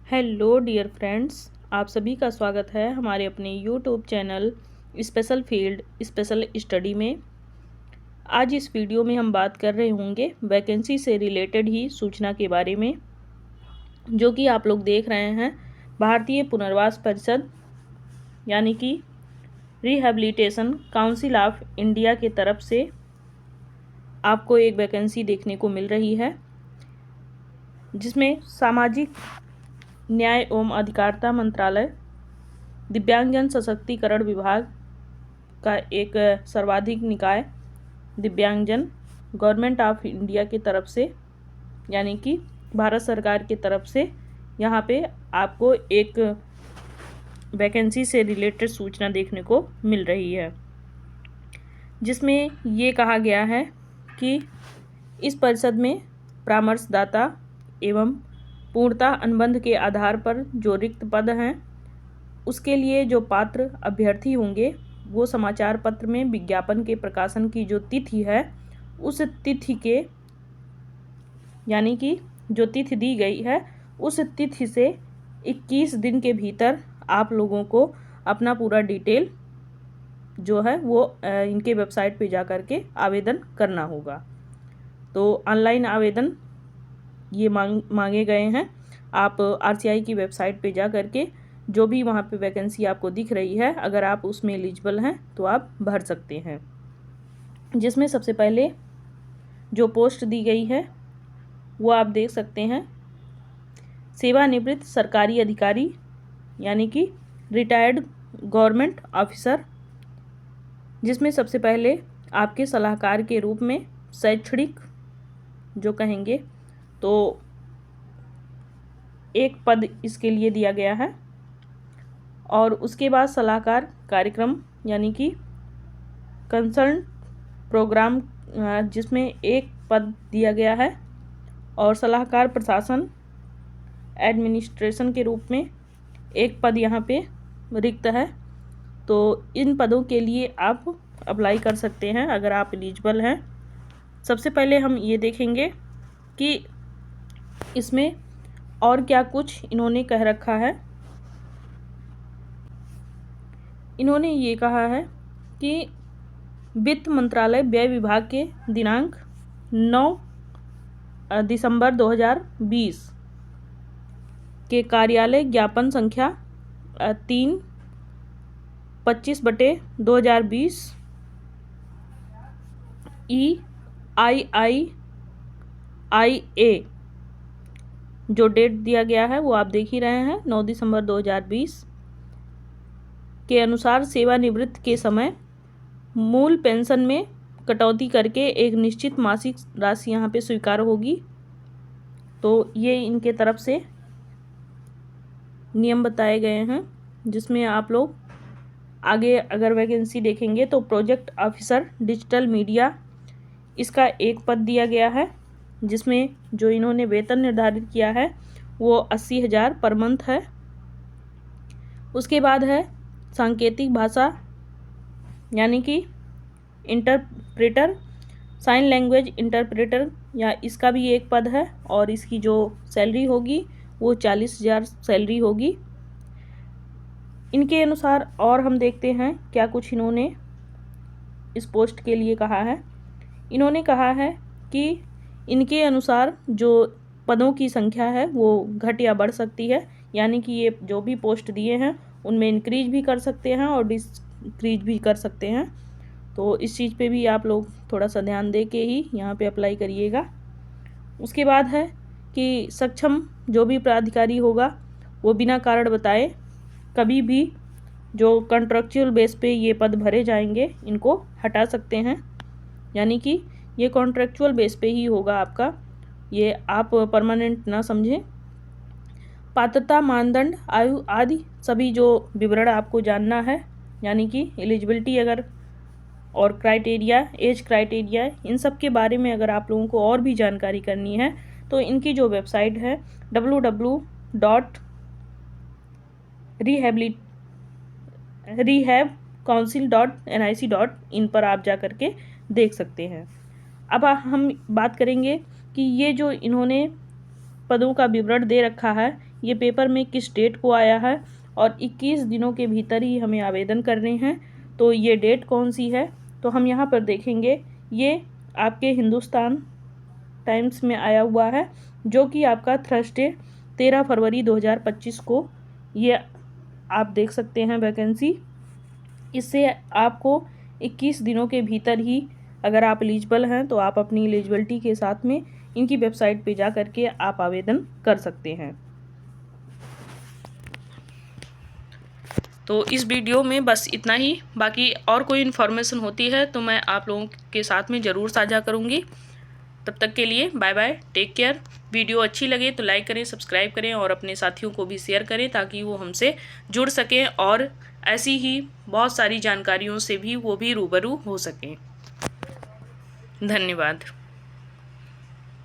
Hello dear friends, आप सभी का स्वागत है हमारे अपने YouTube channel special field special study में। आज इस वीडियो में हम बात कर रहे होंगे वैकेंसी से रिलेटेड ही सूचना के बारे में, जो कि आप लोग देख रहे हैं भारतीय पुनर्वास परिषद यानी कि रिहैबिलिटेशन काउंसिल ऑफ इंडिया के तरफ से आपको एक वैकेंसी देखने को मिल रही है, जिसमें सामाजिक न्याय एवं अधिकारिता मंत्रालय दिव्यांगजन सशक्तिकरण विभाग का एक सर्वाधिक निकाय दिव्यांगजन गवर्नमेंट ऑफ इंडिया की तरफ से यानी कि भारत सरकार की तरफ से यहाँ पे आपको एक वैकेंसी से रिलेटेड सूचना देखने को मिल रही है, जिसमें ये कहा गया है कि इस परिषद में परामर्शदाता एवं पूर्णतः अनुबंध के आधार पर जो रिक्त पद हैं उसके लिए जो पात्र अभ्यर्थी होंगे वो समाचार पत्र में विज्ञापन के प्रकाशन की जो तिथि है उस तिथि के यानी कि जो तिथि दी गई है उस तिथि से 21 दिन के भीतर आप लोगों को अपना पूरा डिटेल जो है वो इनके वेबसाइट पे जा कर के आवेदन करना होगा। तो ऑनलाइन आवेदन ये मांगे गए हैं। आप आरसीआई की वेबसाइट पे जा कर के जो भी वहाँ पे वैकेंसी आपको दिख रही है, अगर आप उसमें एलिजिबल हैं तो आप भर सकते हैं। जिसमें सबसे पहले जो पोस्ट दी गई है वो आप देख सकते हैं, सेवानिवृत्त सरकारी अधिकारी यानी कि रिटायर्ड गवर्नमेंट ऑफिसर, जिसमें सबसे पहले आपके सलाहकार के रूप में शैक्षणिक जो कहेंगे तो एक पद इसके लिए दिया गया है। और उसके बाद सलाहकार कार्यक्रम यानी कि कंसल्ट प्रोग्राम, जिसमें एक पद दिया गया है। और सलाहकार प्रशासन एडमिनिस्ट्रेशन के रूप में एक पद यहाँ पे रिक्त है। तो इन पदों के लिए आप अप्लाई कर सकते हैं अगर आप एलिजिबल हैं। सबसे पहले हम ये देखेंगे कि इसमें और क्या कुछ इन्होंने कह रखा है। इन्होंने ये कहा है कि वित्त मंत्रालय व्यय विभाग के दिनांक 9 दिसंबर 2020 के कार्यालय ज्ञापन संख्या 3/25/2020 EIIIA जो डेट दिया गया है वो आप देख ही रहे हैं, 9 दिसंबर 2020 के अनुसार सेवानिवृत्ति के समय मूल पेंशन में कटौती करके एक निश्चित मासिक राशि यहाँ पे स्वीकार होगी। तो ये इनके तरफ से नियम बताए गए हैं, जिसमें आप लोग आगे अगर वैकेंसी देखेंगे तो प्रोजेक्ट ऑफिसर डिजिटल मीडिया इसका एक पद दिया गया है, जिसमें जो इन्होंने वेतन निर्धारित किया है वो 80,000 पर मंथ है। उसके बाद है सांकेतिक भाषा यानी कि इंटरप्रेटर, साइन लैंग्वेज इंटरप्रेटर या इसका भी एक पद है। और इसकी जो सैलरी होगी वो 40,000 सैलरी होगी इनके अनुसार। और हम देखते हैं क्या कुछ इन्होंने इस पोस्ट के लिए कहा है। इन्होंने कहा है कि इनके अनुसार जो पदों की संख्या है वो घट या बढ़ सकती है, यानी कि ये जो भी पोस्ट दिए हैं उनमें इंक्रीज भी कर सकते हैं और डिक्रीज भी कर सकते हैं। तो इस चीज़ पे भी आप लोग थोड़ा सा ध्यान दे के ही यहाँ पे अप्लाई करिएगा। उसके बाद है कि सक्षम जो भी प्राधिकारी होगा वो बिना कारण बताए कभी भी जो कॉन्ट्रैक्चुअल बेस पे ये पद भरे जाएंगे इनको हटा सकते हैं, यानी कि ये कॉन्ट्रैक्चुअल बेस पे ही होगा आपका, ये आप परमानेंट ना समझें। पात्रता मानदंड आयु आदि सभी जो विवरण आपको जानना है, यानी कि एलिजिबिलिटी अगर और क्राइटेरिया, एज क्राइटेरिया, इन सब के बारे में अगर आप लोगों को और भी जानकारी करनी है तो इनकी जो वेबसाइट है www.rehabcouncil.nic.in पर आप जा कर के देख सकते हैं। अब हम बात करेंगे कि ये जो इन्होंने पदों का विवरण दे रखा है ये पेपर में किस डेट को आया है और 21 दिनों के भीतर ही हमें आवेदन करने हैं। तो ये डेट कौन सी है, तो हम यहाँ पर देखेंगे। ये आपके हिंदुस्तान टाइम्स में आया हुआ है, जो कि आपका थर्सडे 13 फरवरी 2025 को ये आप देख सकते हैं वैकेंसी। इससे आपको 21 दिनों के भीतर ही, अगर आप एलिजिबल हैं तो आप अपनी एलिजिबिलिटी के साथ में इनकी वेबसाइट पे जा करके आप आवेदन कर सकते हैं। तो इस वीडियो में बस इतना ही। बाकी और कोई इन्फॉर्मेशन होती है तो मैं आप लोगों के साथ में ज़रूर साझा करूँगी। तब तक के लिए bye bye, take care. Video अच्छी लगे तो लाइक करें, सब्सक्राइब करें और अपने साथियों को भी शेयर करें ताकि वो हमसे जुड़ सकें और ऐसी ही बहुत सारी जानकारियों से भी वो भी रूबरू हो सकें। धन्यवाद।